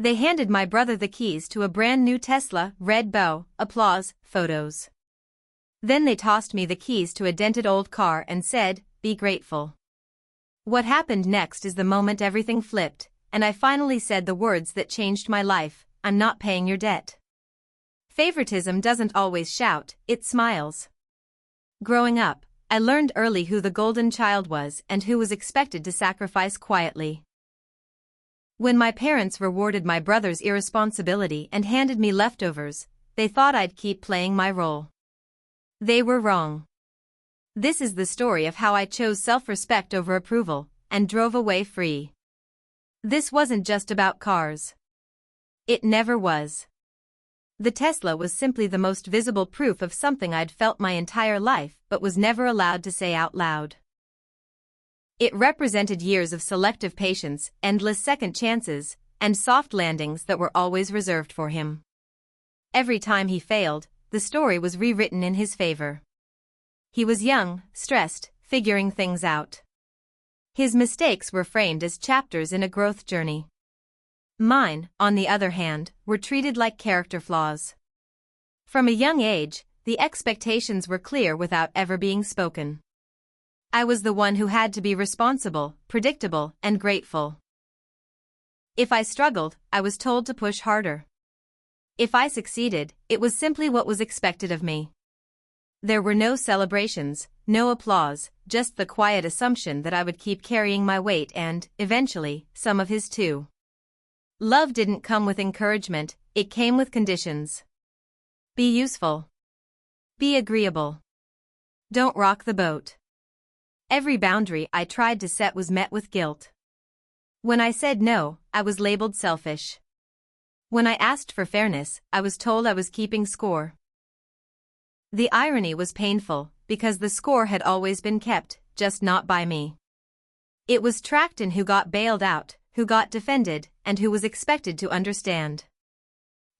They handed my brother the keys to a brand new Tesla, red bow, applause, photos. Then they tossed me the keys to a dented old car and said, "Be grateful." What happened next is the moment everything flipped, and I finally said the words that changed my life: "I'm not paying your debt." Favoritism doesn't always shout, it smiles. Growing up, I learned early who the golden child was and who was expected to sacrifice quietly. When my parents rewarded my brother's irresponsibility and handed me leftovers, they thought I'd keep playing my role. They were wrong. This is the story of how I chose self-respect over approval and drove away free. This wasn't just about cars. It never was. The Tesla was simply the most visible proof of something I'd felt my entire life but was never allowed to say out loud. It represented years of selective patience, endless second chances, and soft landings that were always reserved for him. Every time he failed, the story was rewritten in his favor. He was young, stressed, figuring things out. His mistakes were framed as chapters in a growth journey. Mine, on the other hand, were treated like character flaws. From a young age, the expectations were clear without ever being spoken. I was the one who had to be responsible, predictable, and grateful. If I struggled, I was told to push harder. If I succeeded, it was simply what was expected of me. There were no celebrations, no applause, just the quiet assumption that I would keep carrying my weight and, eventually, some of his too. Love didn't come with encouragement, it came with conditions. Be useful. Be agreeable. Don't rock the boat. Every boundary I tried to set was met with guilt. When I said no, I was labeled selfish. When I asked for fairness, I was told I was keeping score. The irony was painful, because the score had always been kept, just not by me. It was tracked in who got bailed out, who got defended, and who was expected to understand.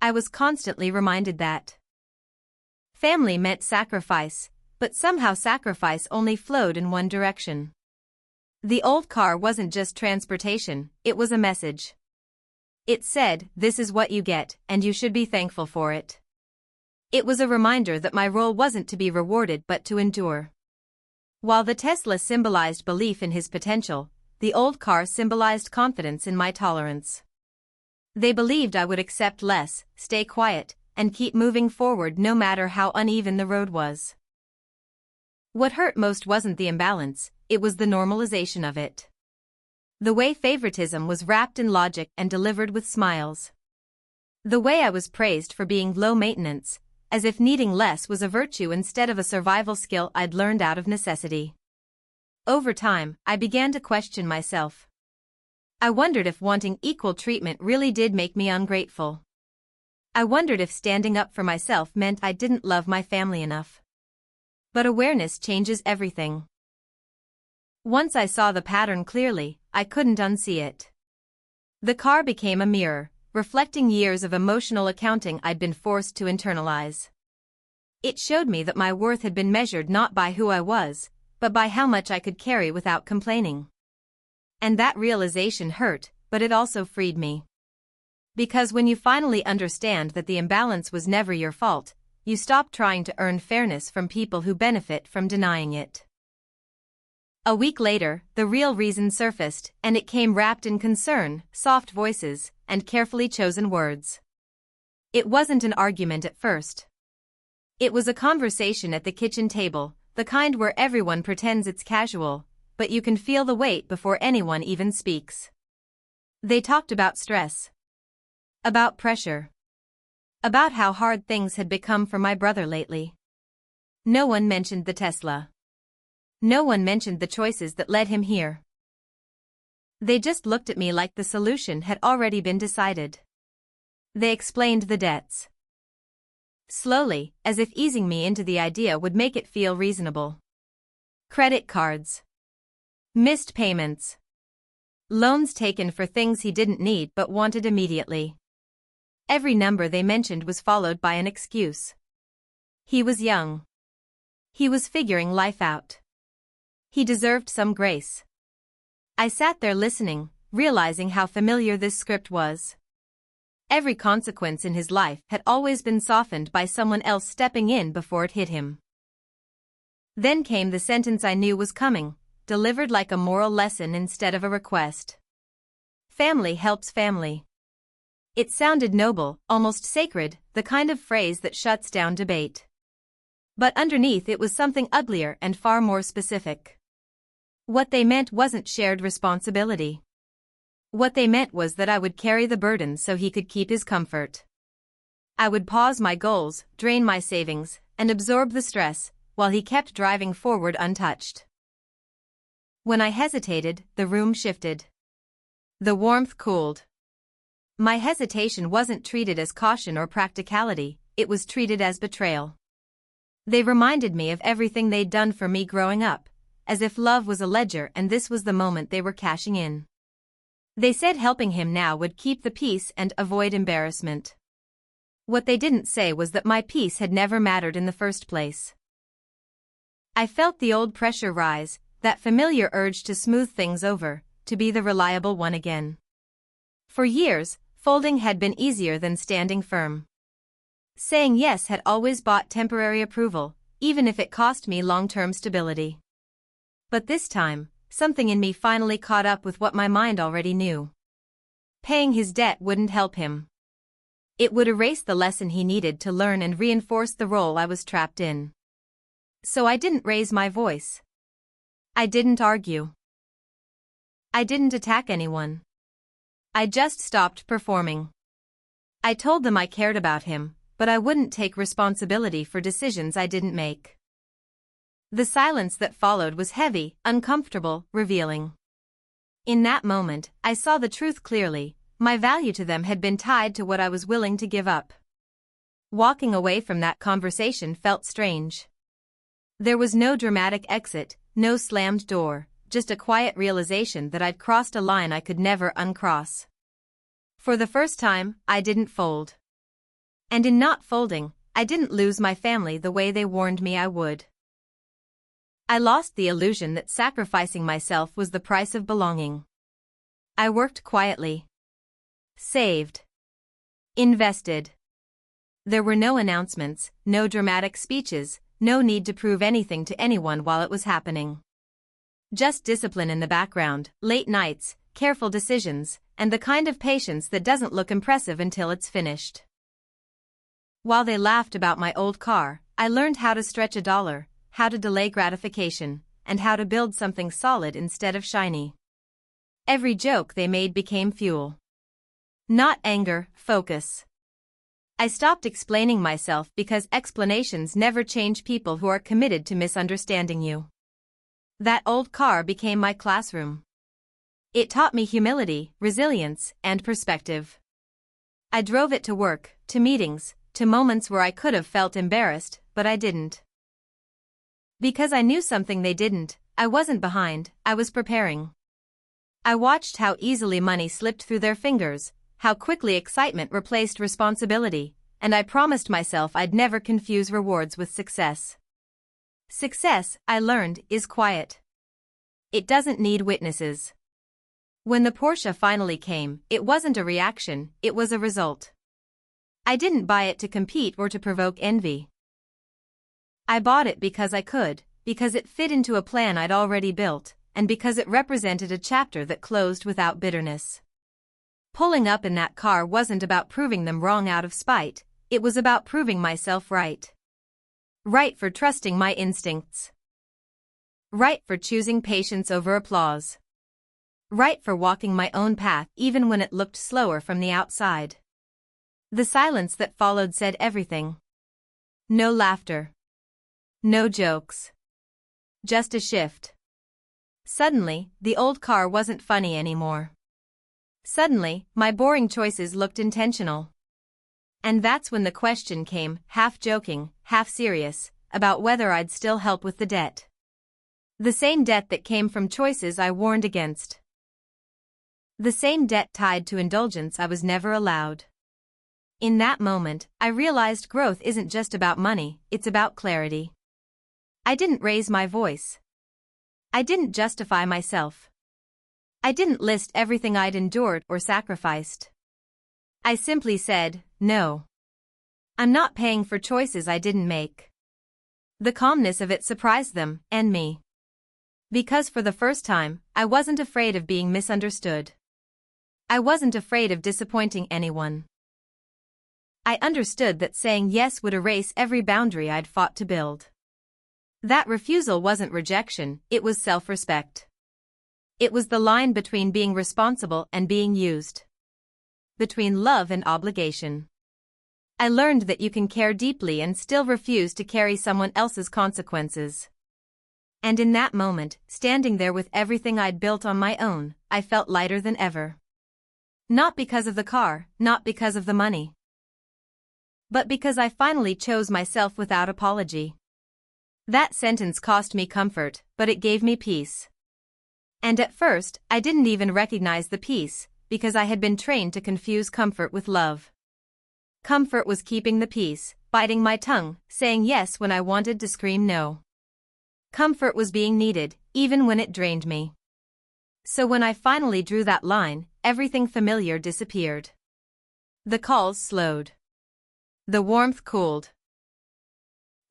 I was constantly reminded that family meant sacrifice, but somehow sacrifice only flowed in one direction. The old car wasn't just transportation, it was a message. It said, "This is what you get, and you should be thankful for it." It was a reminder that my role wasn't to be rewarded but to endure. While the Tesla symbolized belief in his potential, the old car symbolized confidence in my tolerance. They believed I would accept less, stay quiet, and keep moving forward no matter how uneven the road was. What hurt most wasn't the imbalance, it was the normalization of it. The way favoritism was wrapped in logic and delivered with smiles. The way I was praised for being low maintenance, as if needing less was a virtue instead of a survival skill I'd learned out of necessity. Over time, I began to question myself. I wondered if wanting equal treatment really did make me ungrateful. I wondered if standing up for myself meant I didn't love my family enough. But awareness changes everything. Once I saw the pattern clearly, I couldn't unsee it. The car became a mirror, reflecting years of emotional accounting I'd been forced to internalize. It showed me that my worth had been measured not by who I was, but by how much I could carry without complaining. And that realization hurt, but it also freed me. Because when you finally understand that the imbalance was never your fault, you stop trying to earn fairness from people who benefit from denying it. A week later, the real reason surfaced, and it came wrapped in concern, soft voices, and carefully chosen words. It wasn't an argument at first. It was a conversation at the kitchen table, the kind where everyone pretends it's casual, but you can feel the weight before anyone even speaks. They talked about stress. About pressure. About how hard things had become for my brother lately. No one mentioned the Tesla. No one mentioned the choices that led him here. They just looked at me like the solution had already been decided. They explained the debts. Slowly, as if easing me into the idea would make it feel reasonable. Credit cards. Missed payments. Loans taken for things he didn't need but wanted immediately. Every number they mentioned was followed by an excuse. He was young. He was figuring life out. He deserved some grace. I sat there listening, realizing how familiar this script was. Every consequence in his life had always been softened by someone else stepping in before it hit him. Then came the sentence I knew was coming, delivered like a moral lesson instead of a request. Family helps family. It sounded noble, almost sacred, the kind of phrase that shuts down debate. But underneath it was something uglier and far more specific. What they meant wasn't shared responsibility. What they meant was that I would carry the burden so he could keep his comfort. I would pause my goals, drain my savings, and absorb the stress, while he kept driving forward untouched. When I hesitated, the room shifted. The warmth cooled. My hesitation wasn't treated as caution or practicality, it was treated as betrayal. They reminded me of everything they'd done for me growing up, as if love was a ledger and this was the moment they were cashing in. They said helping him now would keep the peace and avoid embarrassment. What they didn't say was that my peace had never mattered in the first place. I felt the old pressure rise, that familiar urge to smooth things over, to be the reliable one again. For years, folding had been easier than standing firm. Saying yes had always bought temporary approval, even if it cost me long-term stability. But this time, something in me finally caught up with what my mind already knew. Paying his debt wouldn't help him. It would erase the lesson he needed to learn and reinforce the role I was trapped in. So I didn't raise my voice. I didn't argue. I didn't attack anyone. I just stopped performing. I told them I cared about him, but I wouldn't take responsibility for decisions I didn't make. The silence that followed was heavy, uncomfortable, revealing. In that moment, I saw the truth clearly. My value to them had been tied to what I was willing to give up. Walking away from that conversation felt strange. There was no dramatic exit, no slammed door, just a quiet realization that I'd crossed a line I could never uncross. For the first time, I didn't fold. And in not folding, I didn't lose my family the way they warned me I would. I lost the illusion that sacrificing myself was the price of belonging. I worked quietly. Saved. Invested. There were no announcements, no dramatic speeches, no need to prove anything to anyone while it was happening. Just discipline in the background, late nights, careful decisions, and the kind of patience that doesn't look impressive until it's finished. While they laughed about my old car, I learned how to stretch a dollar, how to delay gratification, and how to build something solid instead of shiny. Every joke they made became fuel. Not anger, focus. I stopped explaining myself because explanations never change people who are committed to misunderstanding you. That old car became my classroom. It taught me humility, resilience, and perspective. I drove it to work, to meetings, to moments where I could have felt embarrassed, but I didn't. Because I knew something they didn't, I wasn't behind, I was preparing. I watched how easily money slipped through their fingers, how quickly excitement replaced responsibility, and I promised myself I'd never confuse rewards with success. Success, I learned, is quiet. It doesn't need witnesses. When the Porsche finally came, it wasn't a reaction, it was a result. I didn't buy it to compete or to provoke envy. I bought it because I could, because it fit into a plan I'd already built, and because it represented a chapter that closed without bitterness. Pulling up in that car wasn't about proving them wrong out of spite, it was about proving myself right. Right for trusting my instincts. Right for choosing patience over applause. Right for walking my own path even when it looked slower from the outside. The silence that followed said everything. No laughter. No jokes. Just a shift. Suddenly, the old car wasn't funny anymore. Suddenly, my boring choices looked intentional. And that's when the question came, half joking, half serious, about whether I'd still help with the debt. The same debt that came from choices I warned against. The same debt tied to indulgence I was never allowed. In that moment, I realized growth isn't just about money, it's about clarity. I didn't raise my voice. I didn't justify myself. I didn't list everything I'd endured or sacrificed. I simply said, no. I'm not paying for choices I didn't make. The calmness of it surprised them, and me. Because for the first time, I wasn't afraid of being misunderstood. I wasn't afraid of disappointing anyone. I understood that saying yes would erase every boundary I'd fought to build. That refusal wasn't rejection, it was self-respect. It was the line between being responsible and being used. Between love and obligation. I learned that you can care deeply and still refuse to carry someone else's consequences. And in that moment, standing there with everything I'd built on my own, I felt lighter than ever. Not because of the car, not because of the money. But because I finally chose myself without apology. That sentence cost me comfort, but it gave me peace. And at first, I didn't even recognize the peace, because I had been trained to confuse comfort with love. Comfort was keeping the peace, biting my tongue, saying yes when I wanted to scream no. Comfort was being needed, even when it drained me. So when I finally drew that line, everything familiar disappeared. The calls slowed. The warmth cooled.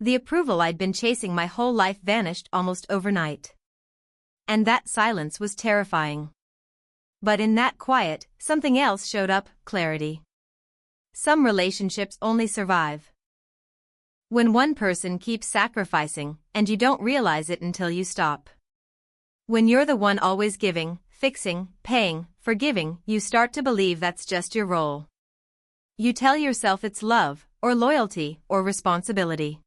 The approval I'd been chasing my whole life vanished almost overnight. And that silence was terrifying. But in that quiet, something else showed up, clarity. Some relationships only survive when one person keeps sacrificing, and you don't realize it until you stop. When you're the one always giving, fixing, paying, forgiving, you start to believe that's just your role. You tell yourself it's love, or loyalty, or responsibility.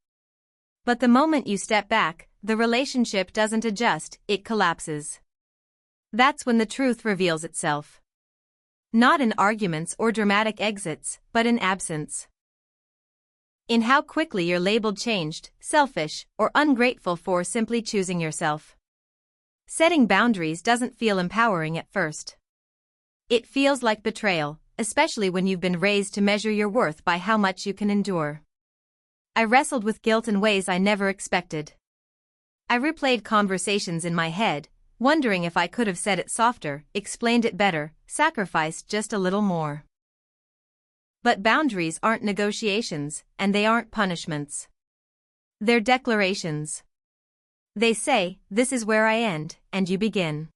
But the moment you step back, the relationship doesn't adjust, it collapses. That's when the truth reveals itself. Not in arguments or dramatic exits, but in absence. In how quickly you're labeled changed, selfish, or ungrateful for simply choosing yourself. Setting boundaries doesn't feel empowering at first. It feels like betrayal, especially when you've been raised to measure your worth by how much you can endure. I wrestled with guilt in ways I never expected. I replayed conversations in my head, wondering if I could have said it softer, explained it better, sacrificed just a little more. But boundaries aren't negotiations, and they aren't punishments. They're declarations. They say, this is where I end, and you begin.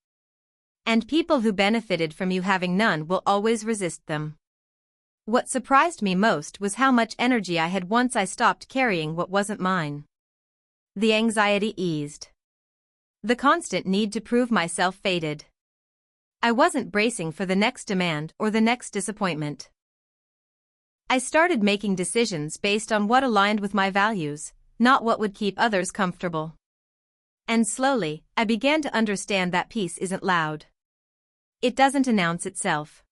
And people who benefited from you having none will always resist them. What surprised me most was how much energy I had once I stopped carrying what wasn't mine. The anxiety eased. The constant need to prove myself faded. I wasn't bracing for the next demand or the next disappointment. I started making decisions based on what aligned with my values, not what would keep others comfortable. And slowly, I began to understand that peace isn't loud. It doesn't announce itself.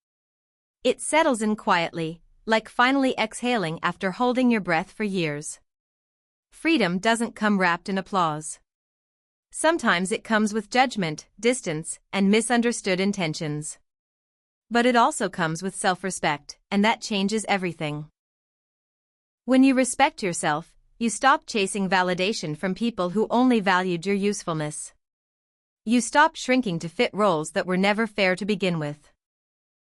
It settles in quietly, like finally exhaling after holding your breath for years. Freedom doesn't come wrapped in applause. Sometimes it comes with judgment, distance, and misunderstood intentions. But it also comes with self-respect, and that changes everything. When you respect yourself, you stop chasing validation from people who only valued your usefulness. You stop shrinking to fit roles that were never fair to begin with.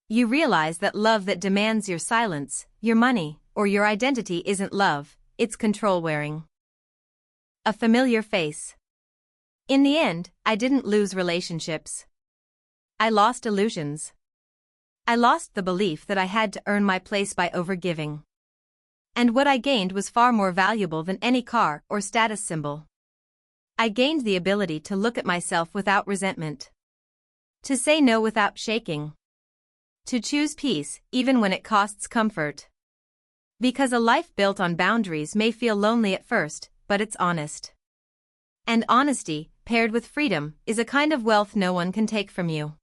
You realize that love that demands your silence, your money, or your identity isn't love, it's control-wearing. A familiar face. In the end, I didn't lose relationships. I lost illusions. I lost the belief that I had to earn my place by overgiving. And what I gained was far more valuable than any car or status symbol. I gained the ability to look at myself without resentment. To say no without shaking. To choose peace, even when it costs comfort. Because a life built on boundaries may feel lonely at first, but it's honest. And honesty, paired with freedom, is a kind of wealth no one can take from you.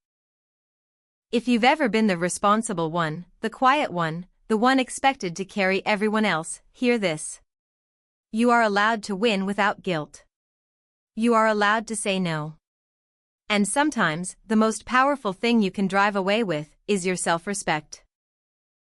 If you've ever been the responsible one, the quiet one, the one expected to carry everyone else, hear this. You are allowed to win without guilt. You are allowed to say no. And sometimes, the most powerful thing you can drive away with is your self-respect.